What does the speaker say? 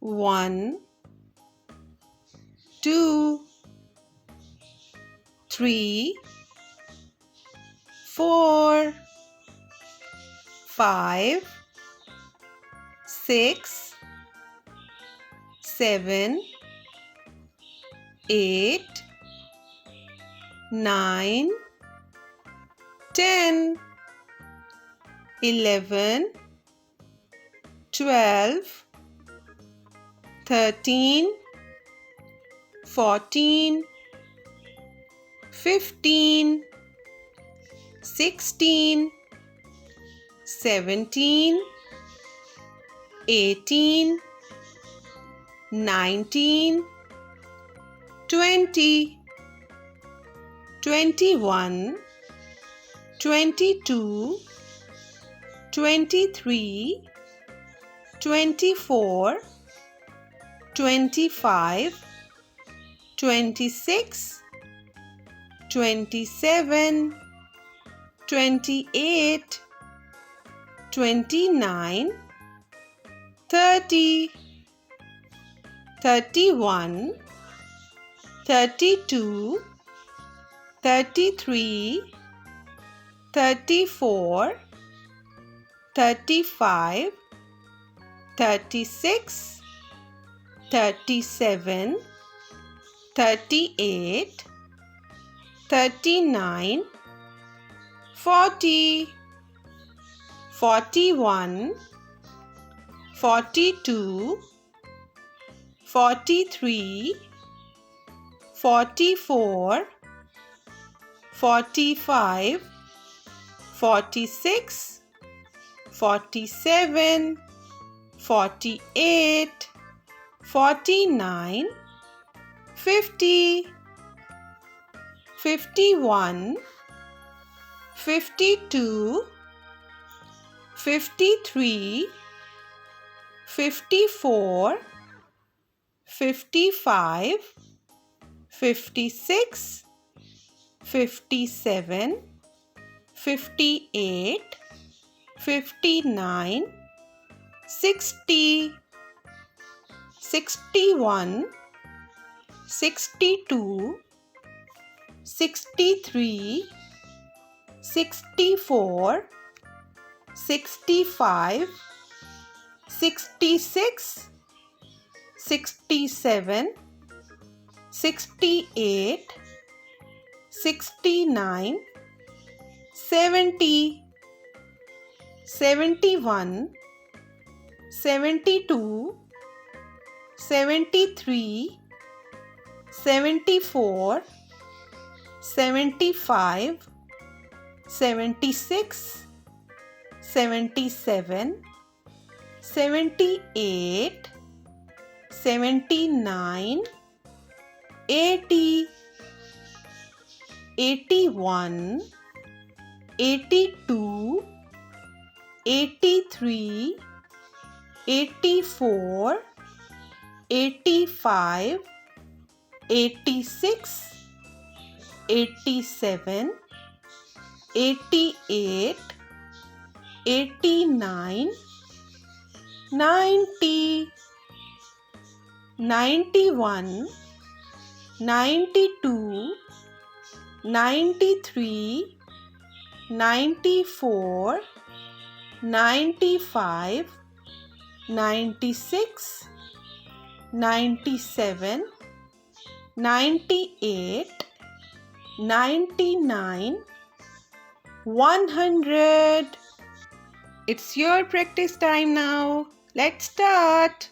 1, 2, 3, 4, 5, 6, 7, 8, 9, 10, 11, 12, 13, 14, 15, 16, 17, 18, 19, 20, 21, 22, 23, 24, 25, 26, 27, 28, 29, 30, 31, 32, 33, 34, 35, 36, 37, 38, 39, 40, 41, 42, 43, 44, 45, 46, 47, 48, 49, 50, 51, 52, 53, 54, 55, 56, 57, 58, 59, 60, 61, 62, 63, 64, 65, 66, 67, 68, 69, 70, 71, 72, 73, 74, 75, 76, 77, 78, 79, 80, 81, 82, 83, 84, 85, 86, 87, 88, 89, 90, 91, 92, 93, 94, 95, 96, 97, 98, 99, 100. It's your practice time now. Let's start.